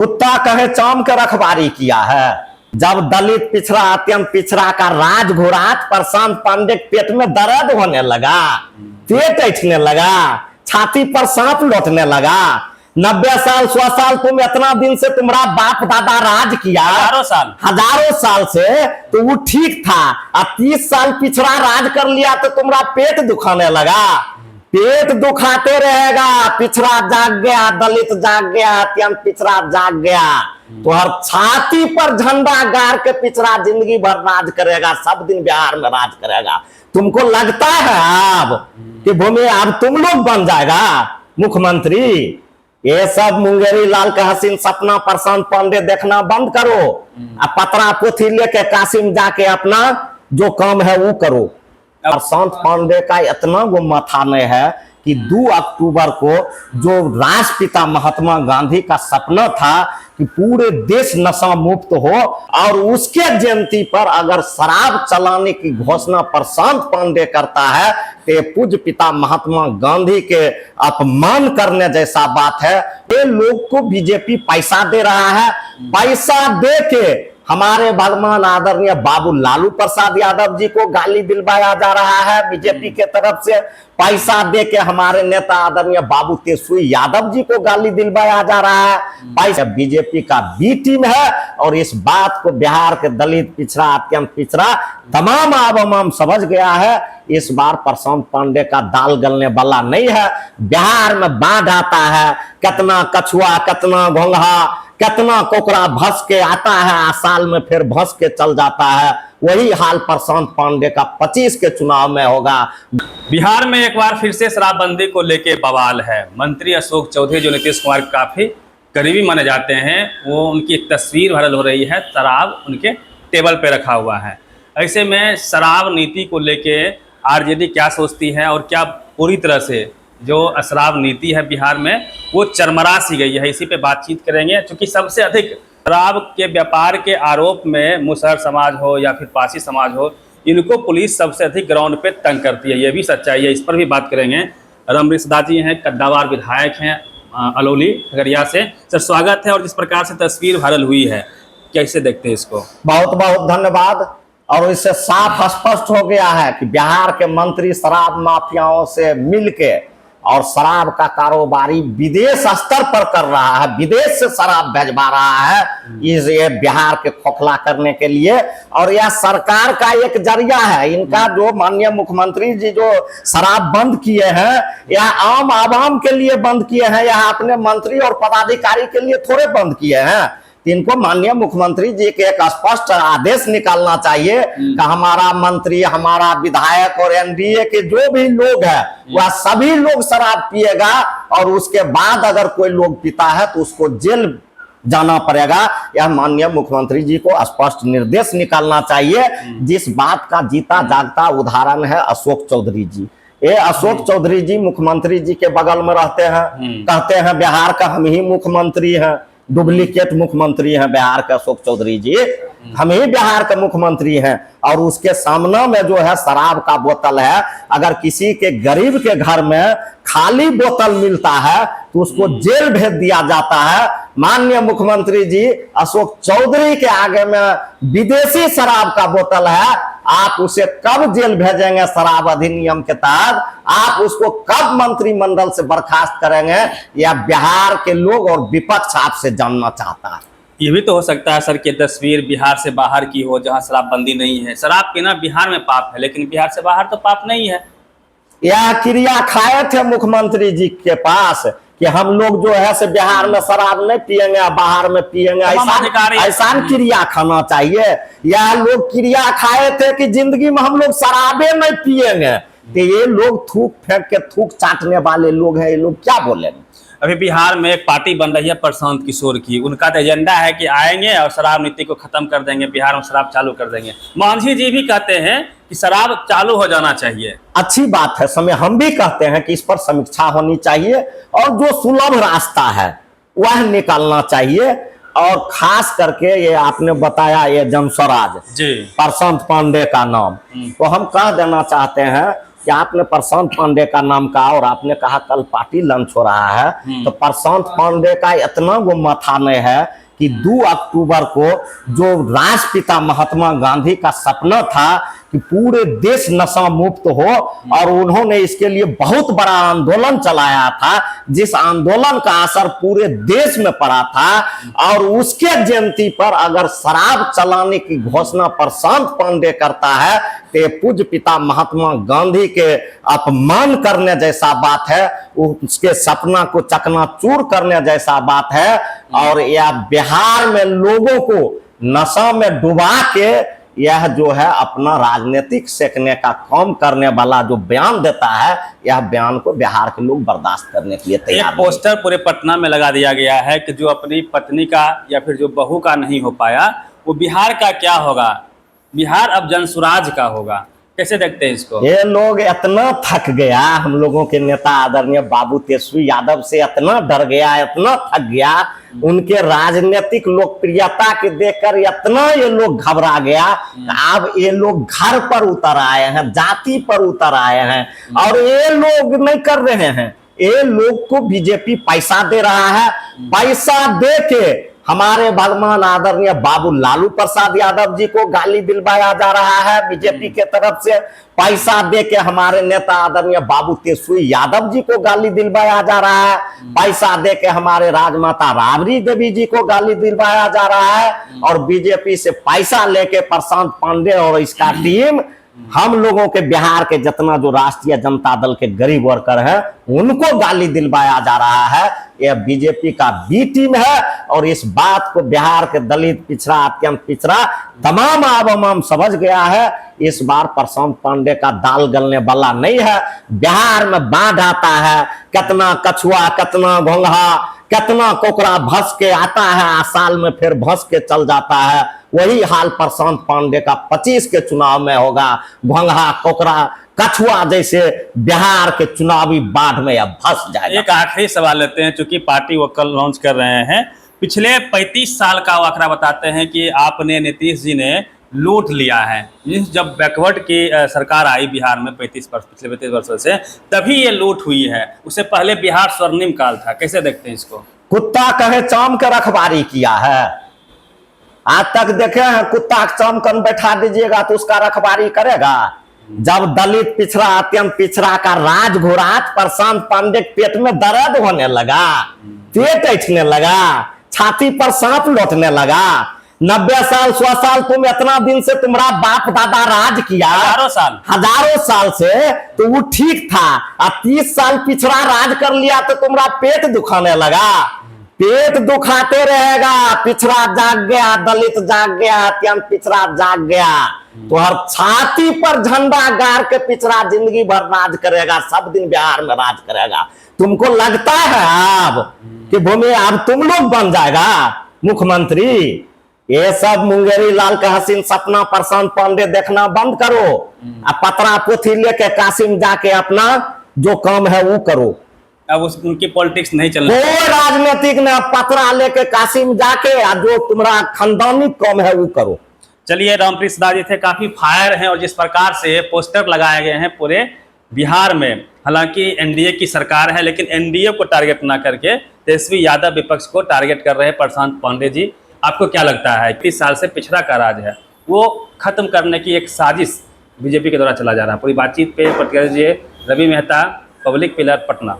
कुत्ता कहे चाम के रखवारी किया है। जब दलित पिछड़ा अत्यंत पिछड़ा का राज घुरा, प्रशांत पांडे के पेट में दर्द होने लगा, पेट ऐठने लगा, छाती पर सांप लौटने लगा। 90 साल 100 साल तुम इतना दिन से तुम्हारा बाप दादा राज किया, हजारों साल से, तो वो ठीक था। अब 30 साल पिछड़ा राज कर लिया तो तुम्हारा पेट दुखाने लगा। पेट दुखाते रहेगा, पिछड़ा जाग गया, दलित जाग गया, अत्यंत पिछड़ा जाग गया, तो हर छाती पर झंडा गाड़ के पिछड़ा जिंदगी भर राज करेगा, सब दिन बिहार में राज करेगा। तुमको लगता है अब कि भूमि अब तुम लोग बन जाएगा मुख्यमंत्री? ये सब मुंगेरी लाल का हसीन सपना प्रशांत पांडे देखना बंद करो। अब पतरा पोथी लेके काशिम जाके अपना जो काम है वो करो। प्रशांत पांडे का इतना वो माथा नहीं है कि 2 अक्टूबर को जो राष्ट्रपिता महात्मा गांधी का सपना था कि पूरे देश नशा मुक्त हो, और उसके जयंती पर अगर शराब चलाने की घोषणा प्रशांत पांडे करता है तो ये पूज्य पिता महात्मा गांधी के अपमान करने जैसा बात है। ये लोग को बीजेपी पैसा दे रहा है, पैसा दे के हमारे भगवान आदरणीय बाबू लालू प्रसाद यादव जी को गाली दिलवाया जा रहा है बीजेपी के तरफ से। पैसा दे के हमारे नेता आदरणीय बाबू तेजस्वी यादव जी को गाली दिलवाया जा रहा है। पैसा बीजेपी का बी टीम है, और इस बात को बिहार के दलित पिछड़ा अत्यंत पिछड़ा तमाम आवाम समझ गया है। इस बार प्रशांत पांडे का दाल गलने वाला नहीं है। बिहार में बाढ़ आता है, कितना कछुआ, कितना घोंघा, कितना कोकरा भस के आता है, साल में फिर भस के चल जाता है। वही हाल प्रशांत पांडे का 25 के चुनाव में होगा। बिहार में एक बार फिर से शराबबंदी को लेके बवाल है। मंत्री अशोक चौधरी जो नीतीश कुमार काफी करीबी माने जाते हैं, वो उनकी एक तस्वीर वायरल हो रही है, शराब उनके टेबल पे रखा हुआ है। ऐसे में शराब नीति को लेके आरजेडी क्या सोचती है और क्या पूरी तरह से जो शराब नीति है बिहार में वो चरमरा सी गई है, इसी पे बातचीत करेंगे। क्योंकि सबसे अधिक शराब के व्यापार के आरोप में मुसहर समाज हो या फिर पारसी समाज हो, इनको पुलिस सबसे अधिक ग्राउंड पे तंग करती है, ये भी सच्चाई है, इस पर भी बात करेंगे। रमरीश दा जी हैं, कद्दावार विधायक हैं अलौली खगड़िया से। सर स्वागत है। और जिस प्रकार से तस्वीर वायरल हुई है, कैसे देखते हैं इसको? बहुत बहुत धन्यवाद। और इससे साफ स्पष्ट हो गया है कि बिहार के मंत्री शराब माफियाओं से मिलके और शराब का कारोबारी विदेश स्तर पर कर रहा है, विदेश से शराब भेजवा रहा है ये बिहार के खोखला करने के लिए। और यह सरकार का एक जरिया है। इनका जो माननीय मुख्यमंत्री जी जो शराब बंद किए हैं, यह आम आवाम के लिए बंद किए हैं, यह अपने मंत्री और पदाधिकारी के लिए थोड़े बंद किए हैं। इनको माननीय मुख्यमंत्री जी के एक स्पष्ट आदेश निकालना चाहिए कि हमारा मंत्री, हमारा विधायक और एनडीए के जो भी लोग हैं वह सभी लोग शराब पिएगा, और उसके बाद अगर कोई लोग पीता है तो उसको जेल जाना पड़ेगा। यह माननीय मुख्यमंत्री जी को स्पष्ट निर्देश निकालना चाहिए। जिस बात का जीता जागता उदाहरण है अशोक चौधरी जी। ये अशोक चौधरी जी मुख्यमंत्री जी के बगल में रहते हैं, कहते हैं बिहार का हम ही मुख्यमंत्री हैं। डुप्लीकेट मुख्यमंत्री हैं बिहार के अशोक चौधरी जी, हम ही बिहार के मुख्यमंत्री हैं। और उसके सामने में जो है शराब का बोतल है, अगर किसी के गरीब के घर में खाली बोतल मिलता है तो उसको जेल भेज दिया जाता है। माननीय मुख्यमंत्री जी अशोक चौधरी के आगे में विदेशी शराब का बोतल है, आप उसे कब जेल भेजेंगे शराब अधिनियम के तहत? आप उसको कब मंत्रिमंडल से बर्खास्त करेंगे? यह बिहार के लोग और विपक्ष आपसे जानना चाहता है। ये भी तो हो सकता है सर कि तस्वीर बिहार से बाहर की हो, जहां शराबबंदी नहीं है। शराब पीना बिहार में पाप है, लेकिन बिहार से बाहर तो पाप नहीं है। यह क्रिया खाए थे मुख्यमंत्री जी के पास कि हम लोग जो है से बिहार में शराब नहीं पिएंगे, बाहर में पिएंगे, ऐसा क्रिया खाना चाहिए। यह लोग क्रिया खाए थे कि जिंदगी में हम लोग शराबे नहीं पिएंगे। तो ये लोग थूक फेंक के थूक चाटने वाले लोग हैं, ये लोग क्या बोलेंगे? अभी बिहार में एक पार्टी बन रही है प्रशांत किशोर की, उनका तो एजेंडा है कि आएंगे और शराब नीति को खत्म कर देंगे, बिहार में शराब चालू कर देंगे। मांझी जी भी कहते हैं कि शराब चालू हो जाना चाहिए। अच्छी बात है, समय हम भी कहते हैं कि इस पर समीक्षा होनी चाहिए, और जो सुलभ रास्ता है वह निकालना चाहिए। और खास करके ये आपने बताया ये जनस्वराज जी, प्रशांत पांडे का नाम, तो हम कह देना चाहते हैं कि आपने प्रशांत पांडे का नाम कहा और आपने कहा कल पार्टी लंच हो रहा है, तो प्रशांत पांडे का इतना वो माथा नहीं है कि 2 अक्टूबर को जो राष्ट्रपिता महात्मा गांधी का सपना था कि पूरे देश नशा मुक्त हो, और उन्होंने इसके लिए बहुत बड़ा आंदोलन चलाया था, जिस आंदोलन का असर पूरे देश में पड़ा था, और उसके जयंती पर अगर शराब चलाने की घोषणा प्रशांत पांडे करता है तो ये पूज्य पिता महात्मा गांधी के अपमान करने जैसा बात है, उसके सपना को चकनाचूर करने जैसा बात है। और यह बिहार में लोगों को नशा में डुबा के यह जो है अपना राजनीतिक सेकने का काम करने वाला जो बयान देता है, यह बयान को बिहार के लोग बर्दाश्त करने के लिए तैयार एक पोस्टर पूरे पटना में लगा दिया गया है कि जो अपनी पत्नी का या फिर जो बहू का नहीं हो पाया वो बिहार का क्या होगा, बिहार अब जनसुराज का होगा। कैसे देखते हैं इसको? ये लोग इतना थक गया, हम लोगों के नेता आदरणीय बाबू तेजस्वी यादव से इतना डर गया, इतना थक गया, उनके राजनीतिक लोकप्रियता के देखकर इतना ये लोग घबरा गया। अब ये लोग घर पर उतर आए हैं, जाति पर उतर आए हैं, और ये लोग नहीं कर रहे हैं, ये लोग को बीजेपी पैसा दे रहा है। पैसा दे के हमारे भगवान आदरणीय बाबू लालू प्रसाद यादव जी को गाली दिलवाया जा रहा है बीजेपी के तरफ से, पैसा दे के हमारे नेता आदरणीय बाबू तेजस्वी यादव जी को गाली दिलवाया जा रहा है, पैसा दे के हमारे राजमाता राबड़ी देवी जी को गाली दिलवाया जा रहा है, और बीजेपी से पैसा लेके प्रशांत पांडे और इसका टीम हम लोगों के बिहार के जितना जो राष्ट्रीय जनता दल के गरीब वर्कर है उनको गाली दिलवाया जा रहा है। यह बीजेपी का बी टीम है, और इस बात को बिहार के दलित, पिछड़ा, अत्यंत पिछड़ा तमाम आवाम समझ गया है। इस बार प्रशांत पांडे का दाल गलने वाला नहीं है। बिहार में बाढ़ आता है, कितना कछुआ, कितना घोंघा, कितना कोकरा भस के आता है, साल में फिर भस के चल जाता है। वही हाल प्रशांत पांडे का 25 के चुनाव में होगा। घोंघा, कोकरा, कछुआ जैसे बिहार के चुनावी बाढ़ में अब फंस जाएगा। एक आखिरी सवाल लेते हैं, चूंकि पार्टी वो कल लॉन्च कर रहे हैं। पिछले 35 साल का वो आंकड़ा बताते हैं कि आपने, नीतीश जी ने लूट लिया है। जब बैकवर्ड की सरकार आई बिहार में पिछले 35 वर्षों से, तभी ये लूट हुई है। उससे पहले बिहार स्वर्णिम काल था। कैसे देखते हैं इसको? कुत्ता कहे चाम के रखवारी किया है, आज तक देखे हैं कुत्ता चाम कन बैठा दीजिएगा तो उसका रखवारी करेगा? जब दलित, पिछड़ा, अत्यंत पिछड़ा का राज घोरात प्रशांत पांडे के पेट में दर्द होने लगा, पेट ऐठने लगा, छाती पर सांप लौटने लगा। 90 साल, 100 साल तुम इतना दिन से तुम्हारा बाप दादा राज किया, हजारों साल से, तो वो ठीक था। और 30 साल पिछड़ा राज कर लिया तो तुम्हारा पेट दुखाने लगा। पेट दुखाते रहेगा, पिछड़ा जाग गया, दलित जाग गया, अत्यंत पिछड़ा जाग गया, तो हर छाती पर झंडा गाड़ के पिछड़ा जिंदगी भर राज करेगा, सब दिन बिहार में राज करेगा। तुमको लगता है अब कि भूमि अब तुम लोग बन जाएगा मुख्यमंत्री? ये सब मुंगेरी लाल का हसीन सपना प्रशांत पांडे देखना बंद करो, अब पतरा पोथी लेके काशिम जाके अपना जो काम है वो करो। अब उनकी पॉलिटिक्स नहीं चल रही, कोई राजनीतिक ने पतरा लेके काशिम जाके जो तुम्हारा खानदानी काम है वो करो। चलिए, रामप्रीत सिन्हा जी थे, काफी फायर हैं, और जिस प्रकार से पोस्टर लगाए गए हैं पूरे बिहार में, हालांकि एनडीए की सरकार है, लेकिन एनडीए को टारगेट ना करके तेजस्वी यादव विपक्ष को टारगेट कर रहे हैं प्रशांत पांडे जी। आपको क्या लगता है 30 साल से पिछड़ा का राज है वो खत्म करने की एक साजिश बीजेपी के द्वारा चला जा रहा है? पूरी बातचीत पे प्रतिक्रिया दीजिए। Ravi Mehta, public pillar, Patna.